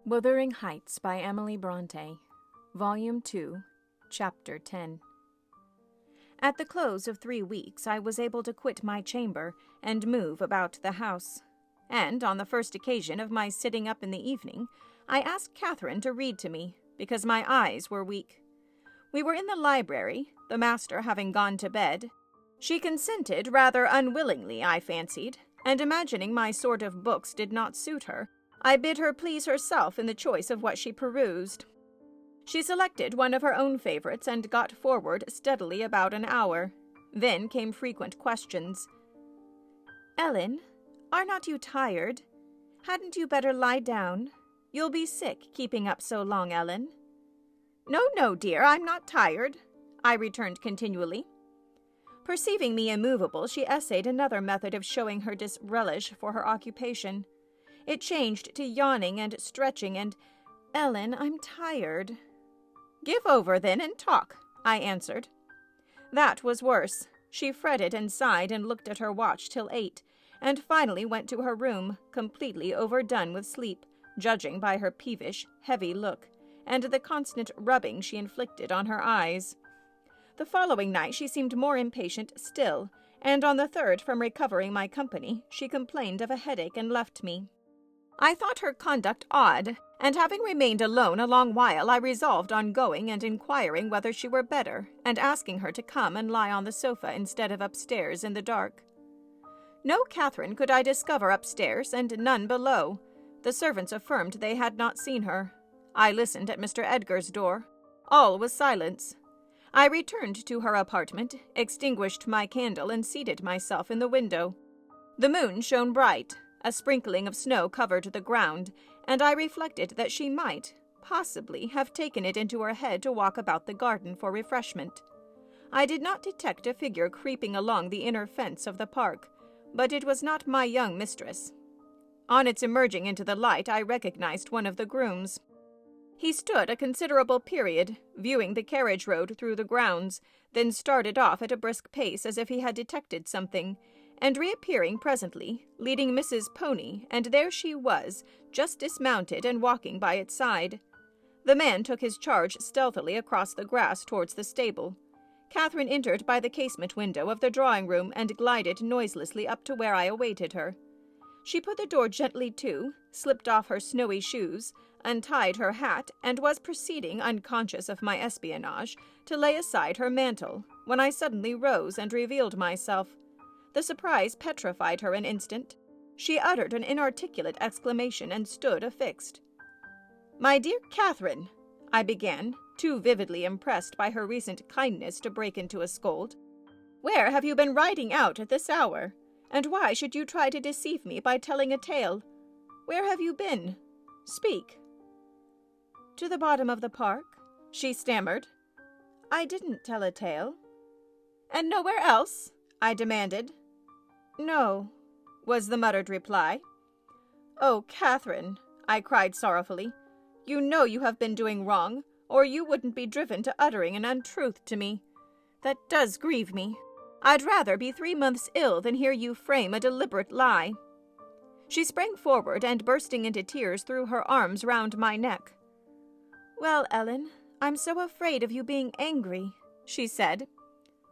Wuthering Heights by Emily Brontë, Volume 2, Chapter 10. At the close of 3 weeks, I was able to quit my chamber and move about the house. And on the first occasion of my sitting up in the evening, I asked Catherine to read to me, because my eyes were weak. We were in the library, the master having gone to bed. She consented rather unwillingly, I fancied, and imagining my sort of books did not suit her, I bid her please herself in the choice of what she perused. She selected one of her own favorites and got forward steadily about an hour. Then came frequent questions. "Ellen, are not you tired? Hadn't you better lie down? You'll be sick keeping up so long, Ellen." No, dear, I'm not tired," I returned continually. Perceiving me immovable, she essayed another method of showing her disrelish for her occupation. It changed to yawning and stretching and, "Ellen, I'm tired." "Give over, then, and talk," I answered. That was worse. She fretted and sighed and looked at her watch till 8, and finally went to her room, completely overdone with sleep, judging by her peevish, heavy look, and the constant rubbing she inflicted on her eyes. The following night she seemed more impatient still, and on the third, from recovering my company, she complained of a headache and left me. I thought her conduct odd, and having remained alone a long while, I resolved on going and inquiring whether she were better, and asking her to come and lie on the sofa instead of upstairs in the dark. No Catherine could I discover upstairs, and none below. The servants affirmed they had not seen her. I listened at Mr. Edgar's door. All was silence. I returned to her apartment, extinguished my candle, and seated myself in the window. The moon shone bright. A sprinkling of snow covered the ground, and I reflected that she might, possibly, have taken it into her head to walk about the garden for refreshment. I did not detect a figure creeping along the inner fence of the park, but it was not my young mistress. On its emerging into the light, I recognized one of the grooms. He stood a considerable period, viewing the carriage road through the grounds, then started off at a brisk pace as if he had detected something, and reappearing presently, leading Mrs. Pony, and there she was, just dismounted and walking by its side. The man took his charge stealthily across the grass towards the stable. Catherine entered by the casement window of the drawing-room and glided noiselessly up to where I awaited her. She put the door gently to, slipped off her snowy shoes, untied her hat, and was proceeding, unconscious of my espionage, to lay aside her mantle, when I suddenly rose and revealed myself. The surprise petrified her an instant. She uttered an inarticulate exclamation and stood affixed. "My dear Catherine," I began, too vividly impressed by her recent kindness to break into a scold, "where have you been riding out at this hour? And why should you try to deceive me by telling a tale? Where have you been? Speak." "To the bottom of the park," she stammered. "I didn't tell a tale." "And nowhere else?" I demanded. "No," was the muttered reply. "Oh, Catherine," I cried sorrowfully, "you know you have been doing wrong, or you wouldn't be driven to uttering an untruth to me. That does grieve me. I'd rather be 3 months ill than hear you frame a deliberate lie." She sprang forward and, bursting into tears, threw her arms round my neck. "Well, Ellen, I'm so afraid of you being angry," she said.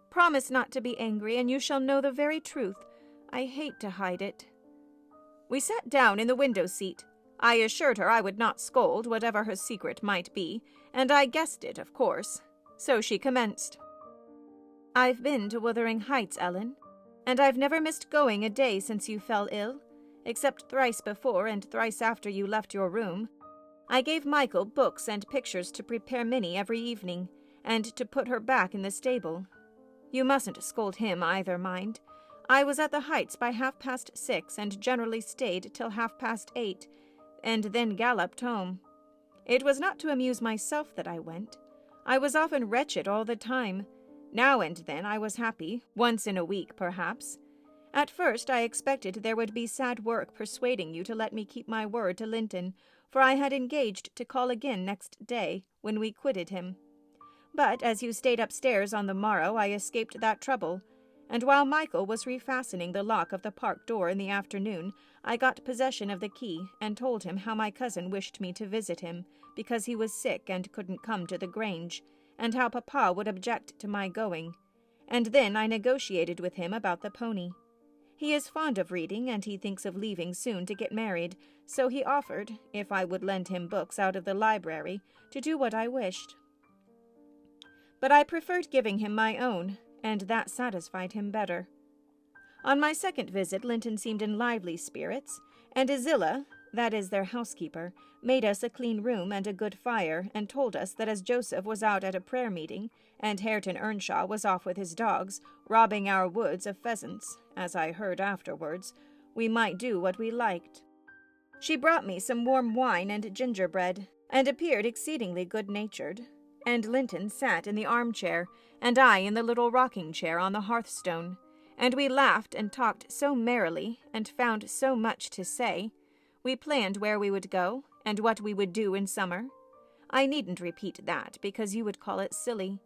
"Promise not to be angry, and you shall know the very truth. I hate to hide it." We sat down in the window seat. I assured her I would not scold, whatever her secret might be, and I guessed it, of course. So she commenced. "I've been to Wuthering Heights, Ellen, and I've never missed going a day since you fell ill, except thrice before and thrice after you left your room. I gave Michael books and pictures to prepare Minnie every evening, and to put her back in the stable. You mustn't scold him either, mind. I was at the Heights by 6:30, and generally stayed till 8:30, and then galloped home. It was not to amuse myself that I went. I was often wretched all the time. Now and then I was happy, once in a week, perhaps. At first I expected there would be sad work persuading you to let me keep my word to Linton, for I had engaged to call again next day, when we quitted him. But as you stayed upstairs on the morrow, I escaped that trouble, and while Michael was refastening the lock of the park door in the afternoon, I got possession of the key and told him how my cousin wished me to visit him, because he was sick and couldn't come to the Grange, and how Papa would object to my going, and then I negotiated with him about the pony. He is fond of reading, and he thinks of leaving soon to get married, so he offered, if I would lend him books out of the library, to do what I wished. But I preferred giving him my own, and that satisfied him better. On my second visit, Linton seemed in lively spirits, and Isilla, that is their housekeeper, made us a clean room and a good fire, and told us that as Joseph was out at a prayer meeting, and Hareton Earnshaw was off with his dogs, robbing our woods of pheasants, as I heard afterwards, we might do what we liked. She brought me some warm wine and gingerbread, and appeared exceedingly good-natured, and Linton sat in the armchair, and I in the little rocking-chair on the hearthstone, and we laughed and talked so merrily, and found so much to say. We planned where we would go, and what we would do in summer. I needn't repeat that, because you would call it silly.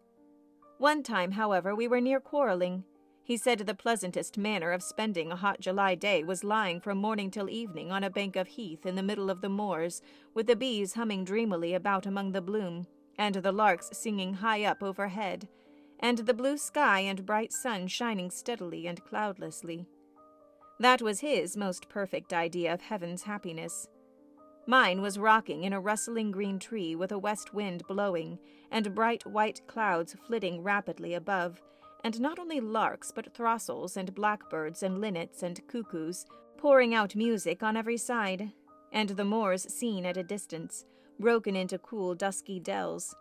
One time, however, we were near quarreling. He said the pleasantest manner of spending a hot July day was lying from morning till evening on a bank of heath in the middle of the moors, with the bees humming dreamily about among the bloom, and the larks singing high up overhead, and the blue sky and bright sun shining steadily and cloudlessly. That was his most perfect idea of heaven's happiness. Mine was rocking in a rustling green tree with a west wind blowing, and bright white clouds flitting rapidly above, and not only larks but throstles and blackbirds and linnets and cuckoos pouring out music on every side, and the moors seen at a distance, broken into cool dusky dells,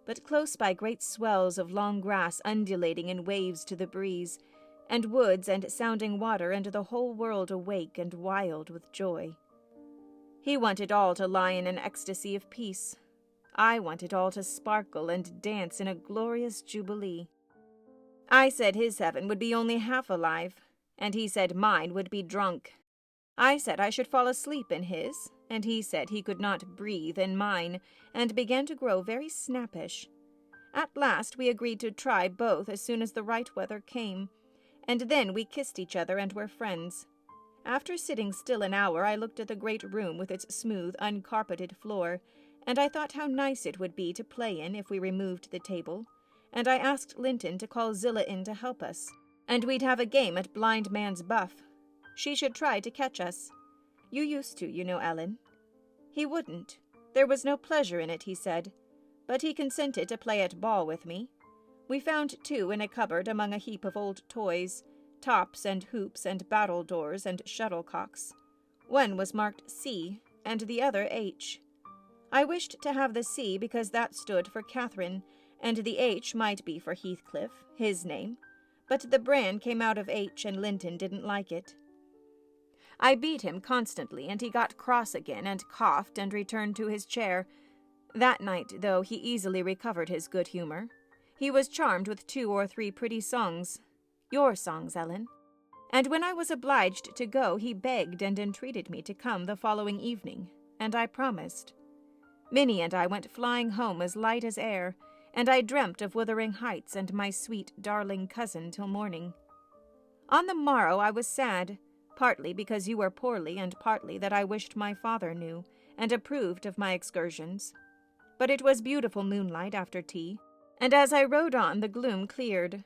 but close by great swells of long grass undulating in waves to the breeze, and woods and sounding water, and the whole world awake and wild with joy. He wanted all to lie in an ecstasy of peace. I wanted all to sparkle and dance in a glorious jubilee. I said his heaven would be only half alive, and he said mine would be drunk. I said I should fall asleep in his, and he said he could not breathe in mine, and began to grow very snappish. At last we agreed to try both as soon as the right weather came, and then we kissed each other and were friends. After sitting still an hour, I looked at the great room with its smooth, uncarpeted floor, and I thought how nice it would be to play in if we removed the table, and I asked Linton to call Zillah in to help us, and we'd have a game at blind man's buff. She should try to catch us. You used to, you know, Ellen. He wouldn't. There was no pleasure in it, he said, but he consented to play at ball with me. We found two in a cupboard among a heap of old toys, tops and hoops and battledores and shuttlecocks. One was marked C, and the other H. I wished to have the C because that stood for Catherine, and the H might be for Heathcliff, his name, but the brand came out of H, and Linton didn't like it. I beat him constantly, and he got cross again, and coughed, and returned to his chair. That night, though, he easily recovered his good humor. He was charmed with 2 or 3 pretty songs. Your songs, Ellen. And when I was obliged to go, he begged and entreated me to come the following evening, and I promised. Minnie and I went flying home as light as air, and I dreamt of Wuthering Heights and my sweet, darling cousin till morning. On the morrow I was sad, partly because you were poorly, and partly that I wished my father knew, and approved of my excursions. But it was beautiful moonlight after tea, and as I rode on the gloom cleared.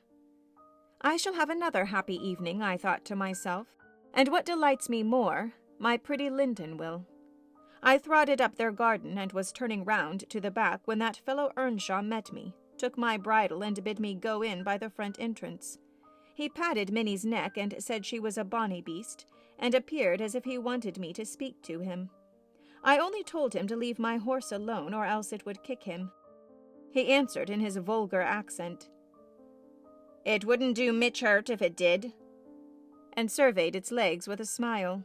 I shall have another happy evening, I thought to myself, and what delights me more, my pretty Linton will. I throtted up their garden, and was turning round to the back when that fellow Earnshaw met me, took my bridle, and bid me go in by the front entrance. He patted Minnie's neck, and said she was a bonny beast, and appeared as if he wanted me to speak to him. I only told him to leave my horse alone, or else it would kick him. He answered in his vulgar accent, "It wouldn't do Mitch hurt if it did," and surveyed its legs with a smile.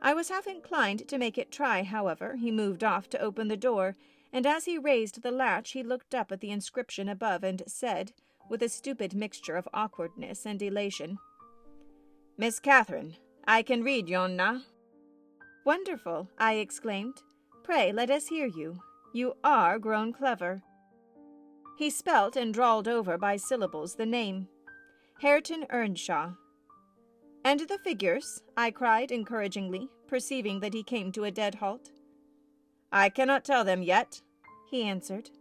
I was half inclined to make it try, however. He moved off to open the door, and as he raised the latch he looked up at the inscription above and said, with a stupid mixture of awkwardness and elation, "Miss Catherine, I can read yon na." "Wonderful," I exclaimed. "Pray let us hear you. You are grown clever." He spelt and drawled over by syllables the name. Hareton Earnshaw. And the figures? I cried encouragingly, perceiving that he came to a dead halt. I cannot tell them yet, he answered.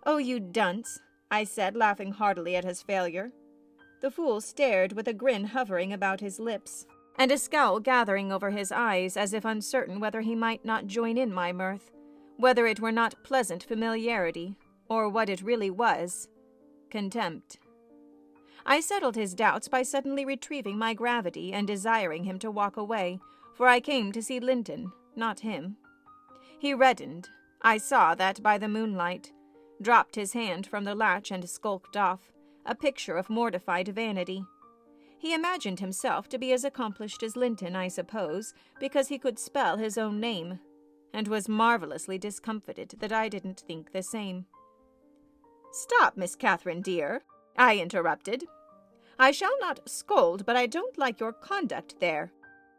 Oh, you dunce, I said, laughing heartily at his failure. The fool stared with a grin hovering about his lips, and a scowl gathering over his eyes, as if uncertain whether he might not join in my mirth, whether it were not pleasant familiarity, or what it really was, contempt. I settled his doubts by suddenly retrieving my gravity and desiring him to walk away, for I came to see Linton, not him. He reddened, I saw that by the moonlight, dropped his hand from the latch and skulked off, a picture of mortified vanity. He imagined himself to be as accomplished as Linton, I suppose, because he could spell his own name, and was marvellously discomfited that I didn't think the same. "Stop, Miss Catherine, dear," I interrupted. "I shall not scold, but I don't like your conduct there.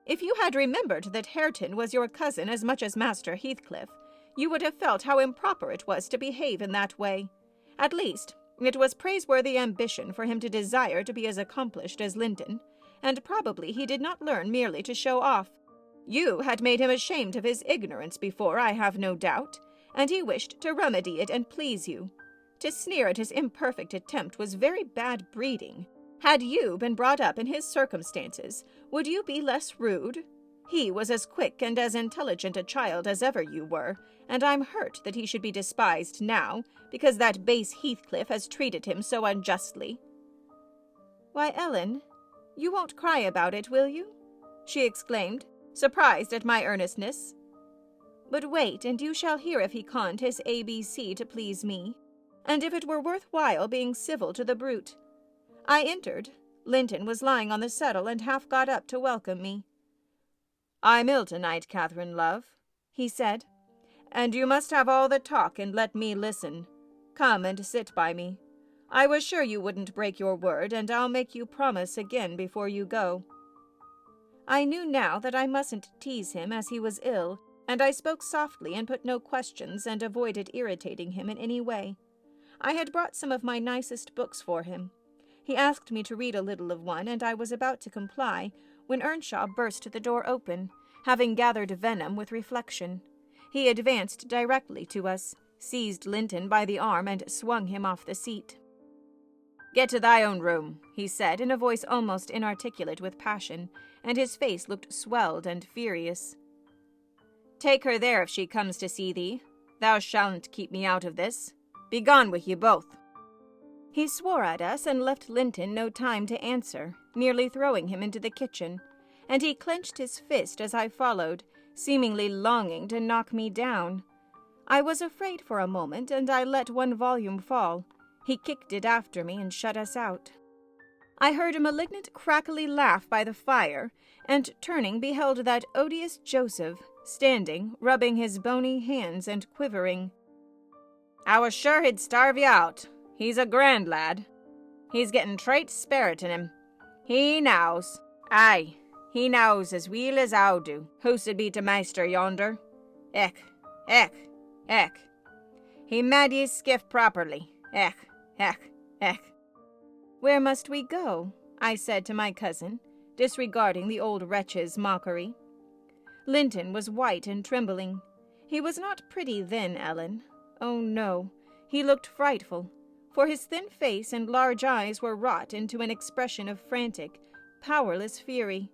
If you had remembered that Hareton was your cousin as much as Master Heathcliff, you would have felt how improper it was to behave in that way. At least, it was praiseworthy ambition for him to desire to be as accomplished as Linton, and probably he did not learn merely to show off. You had made him ashamed of his ignorance before, I have no doubt, and he wished to remedy it and please you. To sneer at his imperfect attempt was very bad breeding. Had you been brought up in his circumstances, would you be less rude? He was as quick and as intelligent a child as ever you were, and I'm hurt that he should be despised now, because that base Heathcliff has treated him so unjustly." "Why, Ellen, you won't cry about it, will you?" she exclaimed, surprised at my earnestness. "But wait, and you shall hear if he conned his ABC to please me, and if it were worth while being civil to the brute." I entered. Linton was lying on the settle and half got up to welcome me. "I'm ill tonight, Catherine, love," he said, "and you must have all the talk and let me listen. Come and sit by me. I was sure you wouldn't break your word, and I'll make you promise again before you go." I knew now that I mustn't tease him as he was ill, and I spoke softly and put no questions and avoided irritating him in any way. I had brought some of my nicest books for him. He asked me to read a little of one, and I was about to comply, when Earnshaw burst the door open, having gathered venom with reflection. He advanced directly to us, seized Linton by the arm, and swung him off the seat. "Get to thy own room," he said, in a voice almost inarticulate with passion, and his face looked swelled and furious. "Take her there if she comes to see thee. Thou shalt keep me out of this. Begone with ye both." He swore at us and left Linton no time to answer, nearly throwing him into the kitchen, and he clenched his fist as I followed, seemingly longing to knock me down. I was afraid for a moment, and I let one volume fall. He kicked it after me and shut us out. I heard a malignant crackly laugh by the fire, and turning beheld that odious Joseph, standing, rubbing his bony hands and quivering. "I was sure he'd starve you out. He's a grand lad. He's getting trate spirit in him. He knows. Aye, he knows as weel as I do who should be to maister yonder. Ech, ech, ech. He made ye skiff properly. Ech, ech, ech." "Where must we go?" I said to my cousin, disregarding the old wretch's mockery. Linton was white and trembling. He was not pretty then, Ellen. Oh, no, he looked frightful, for his thin face and large eyes were wrought into an expression of frantic, powerless fury.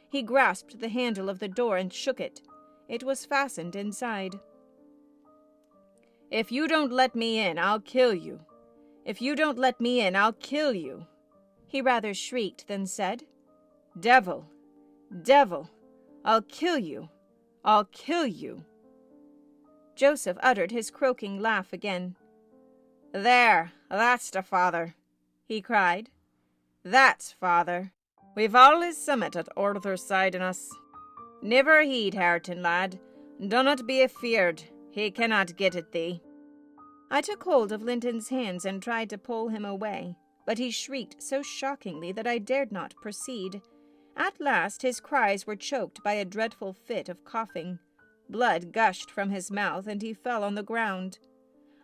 He grasped the handle of the door and shook it. It was fastened inside. "If you don't let me in, I'll kill you. If you don't let me in, I'll kill you," he rather shrieked than said. "Devil, devil, I'll kill you, I'll kill you." Joseph uttered his croaking laugh again. "There, that's the father," he cried. "That's father. We've allus summat at Arthur's side in us. Niver heed, Hareton, lad. Dunnot be afeard. He cannot get at thee." I took hold of Linton's hands and tried to pull him away, but he shrieked so shockingly that I dared not proceed. At last his cries were choked by a dreadful fit of coughing. Blood gushed from his mouth, and he fell on the ground.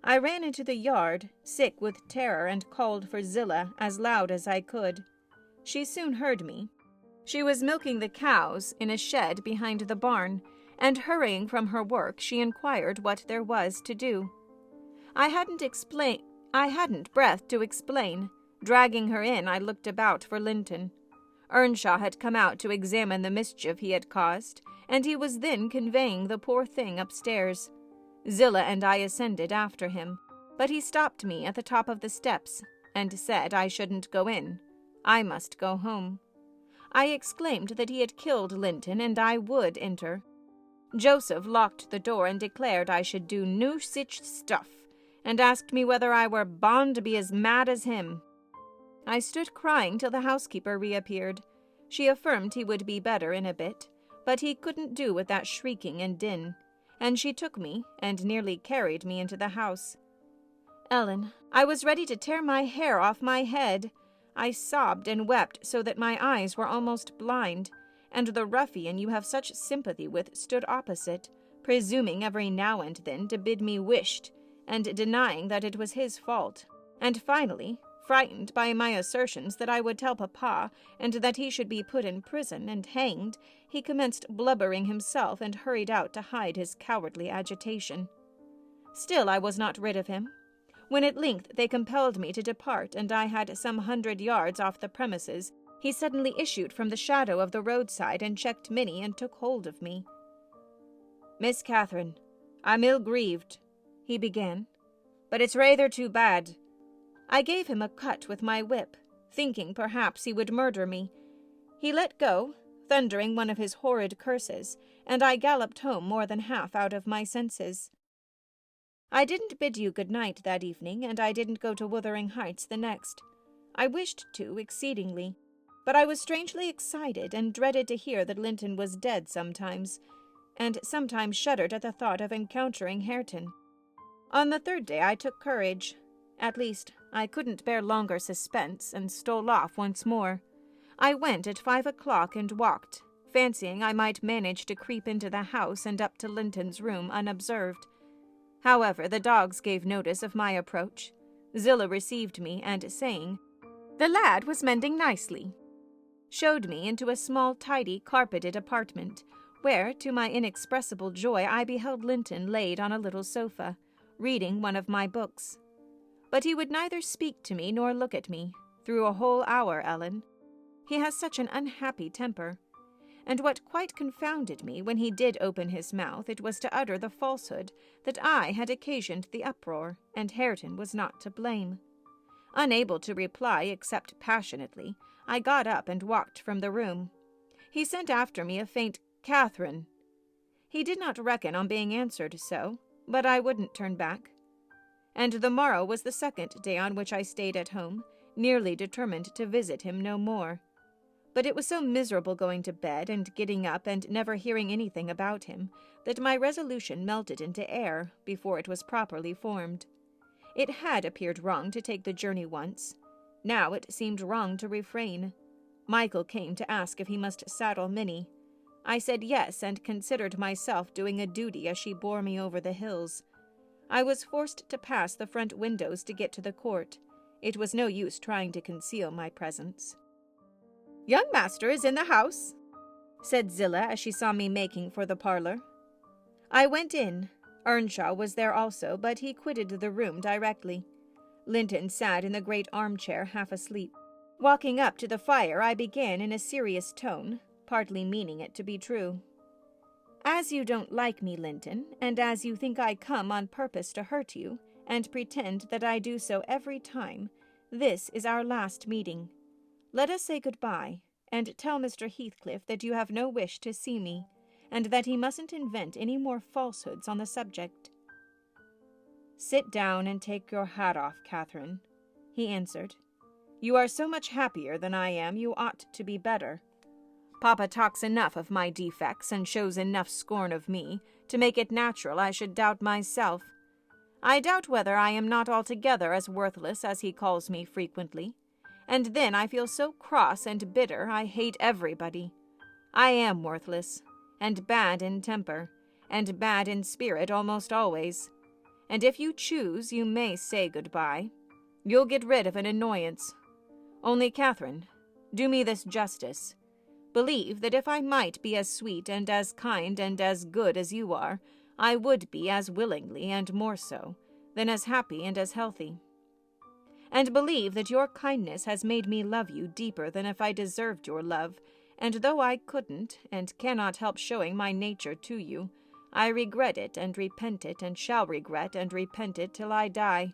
I ran into the yard, sick with terror, and called for Zillah as loud as I could. She soon heard me. She was milking the cows in a shed behind the barn, and hurrying from her work, she inquired what there was to do. I hadn't breath to explain. Dragging her in, I looked about for Linton. Earnshaw had come out to examine the mischief he had caused, and he was then conveying the poor thing upstairs. Zillah and I ascended after him, but he stopped me at the top of the steps, and said I shouldn't go in. I must go home. I exclaimed that he had killed Linton, and I would enter. Joseph locked the door and declared I should do no sich stuff, and asked me whether I were bound to be as mad as him. I stood crying till the housekeeper reappeared. She affirmed he would be better in a bit, but he couldn't do with that shrieking and din, and she took me and nearly carried me into the house. Ellen, I was ready to tear my hair off my head. I sobbed and wept so that my eyes were almost blind, and the ruffian you have such sympathy with stood opposite, presuming every now and then to bid me wisht, and denying that it was his fault, and finally, frightened by my assertions that I would tell Papa, and that he should be put in prison and hanged, he commenced blubbering himself and hurried out to hide his cowardly agitation. Still I was not rid of him. When at length they compelled me to depart, and I had some 100 yards off the premises, he suddenly issued from the shadow of the roadside and checked Minnie and took hold of me. "Miss Catherine, I'm ill-grieved," he began, "but it's rather too bad." I gave him a cut with my whip, thinking perhaps he would murder me. He let go, thundering one of his horrid curses, and I galloped home more than half out of my senses. I didn't bid you good night that evening, and I didn't go to Wuthering Heights the next. I wished to exceedingly, but I was strangely excited and dreaded to hear that Linton was dead sometimes, and sometimes shuddered at the thought of encountering Hareton. On the third day I took courage. At least, I couldn't bear longer suspense, and stole off once more. I went at 5 o'clock and walked, fancying I might manage to creep into the house and up to Linton's room unobserved. However, the dogs gave notice of my approach. Zillah received me, and saying, "The lad was mending nicely," showed me into a small, tidy, carpeted apartment, where, to my inexpressible joy, I beheld Linton laid on a little sofa, reading one of my books. But he would neither speak to me nor look at me, through a whole hour, Ellen. He has such an unhappy temper. And what quite confounded me when he did open his mouth, it was to utter the falsehood that I had occasioned the uproar, and Hareton was not to blame. Unable to reply except passionately, I got up and walked from the room. He sent after me a faint "Catherine." He did not reckon on being answered so, but I wouldn't turn back. And the morrow was the second day on which I stayed at home, nearly determined to visit him no more. But it was so miserable going to bed and getting up and never hearing anything about him that my resolution melted into air before it was properly formed. It had appeared wrong to take the journey once. Now it seemed wrong to refrain. Michael came to ask if he must saddle Minnie. I said yes, and considered myself doing a duty as she bore me over the hills. I was forced to pass the front windows to get to the court. It was no use trying to conceal my presence. "Young master is in the house," said Zillah as she saw me making for the parlor. I went in. Earnshaw was there also, but he quitted the room directly. Linton sat in the great armchair half asleep. Walking up to the fire, I began in a serious tone, partly meaning it to be true. "As you don't like me, Linton, and as you think I come on purpose to hurt you, and pretend that I do so every time, this is our last meeting. Let us say good-bye, and tell Mr. Heathcliff that you have no wish to see me, and that he mustn't invent any more falsehoods on the subject." "Sit down and take your hat off, Catherine," he answered. "You are so much happier than I am, you ought to be better. Papa talks enough of my defects and shows enough scorn of me to make it natural I should doubt myself. I doubt whether I am not altogether as worthless as he calls me frequently. And then I feel so cross and bitter I hate everybody. I am worthless, and bad in temper, and bad in spirit almost always. And if you choose, you may say good-bye. You'll get rid of an annoyance. Only, Catherine, Do me this justice. Believe that if I might be as sweet and as kind and as good as you are, I would be as willingly, and more so, than as happy and as healthy. And believe that your kindness has made me love you deeper than if I deserved your love, and though I couldn't and cannot help showing my nature to you, I regret it and repent it and shall regret and repent it till I die."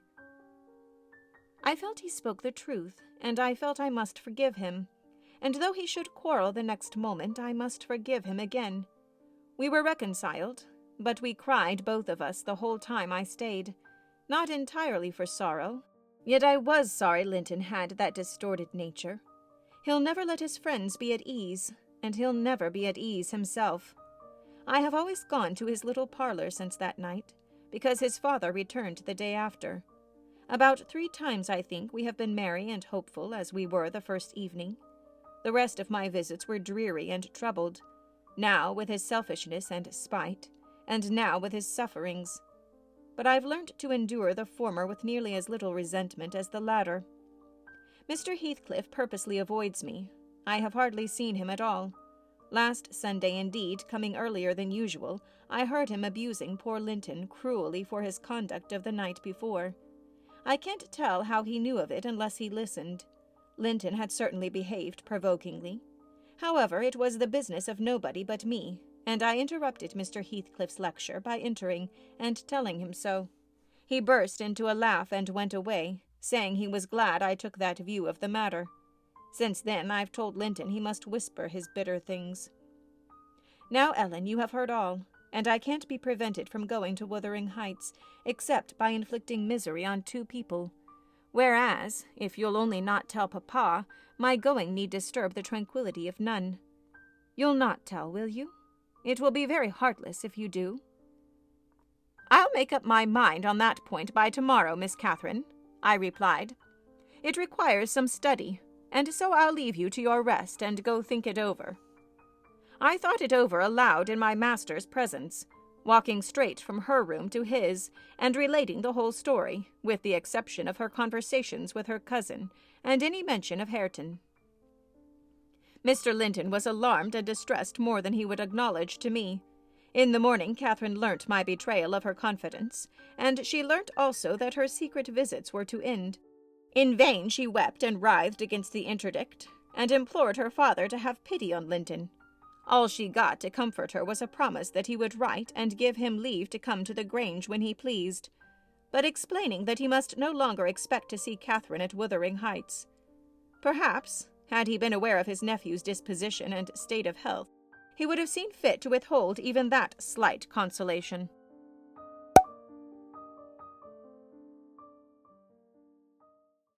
I felt he spoke the truth, and I felt I must forgive him, and though he should quarrel the next moment, I must forgive him again. We were reconciled, but we cried both of us the whole time I stayed, not entirely for sorrow, yet I was sorry Linton had that distorted nature. He'll never let his friends be at ease, and he'll never be at ease himself. I have always gone to his little parlor since that night, because his father returned the day after. About 3 times, I think, we have been merry and hopeful as we were the first evening. The rest of my visits were dreary and troubled, now with his selfishness and spite, and now with his sufferings. But I've learnt to endure the former with nearly as little resentment as the latter. Mr. Heathcliff purposely avoids me. I have hardly seen him at all. Last Sunday, indeed, coming earlier than usual, I heard him abusing poor Linton cruelly for his conduct of the night before. I can't tell how he knew of it unless he listened. Linton had certainly behaved provokingly. However, it was the business of nobody but me, and I interrupted Mr. Heathcliff's lecture by entering and telling him so. He burst into a laugh and went away, saying he was glad I took that view of the matter. Since then I've told Linton he must whisper his bitter things. Now, Ellen, you have heard all, and I can't be prevented from going to Wuthering Heights, except by inflicting misery on 2 people. Whereas, if you'll only not tell Papa, my going need disturb the tranquillity of none. You'll not tell, will you? It will be very heartless if you do." "I'll make up my mind on that point by tomorrow, Miss Catherine," I replied. "It requires some study, and so I'll leave you to your rest and go think it over." I thought it over aloud in my master's presence, walking straight from her room to his, and relating the whole story, with the exception of her conversations with her cousin, and any mention of Hareton. Mr. Linton was alarmed and distressed more than he would acknowledge to me. In the morning Catherine learnt my betrayal of her confidence, and she learnt also that her secret visits were to end. In vain she wept and writhed against the interdict, and implored her father to have pity on Linton. All she got to comfort her was a promise that he would write and give him leave to come to the Grange when he pleased, but explaining that he must no longer expect to see Catherine at Wuthering Heights. Perhaps, had he been aware of his nephew's disposition and state of health, he would have seen fit to withhold even that slight consolation.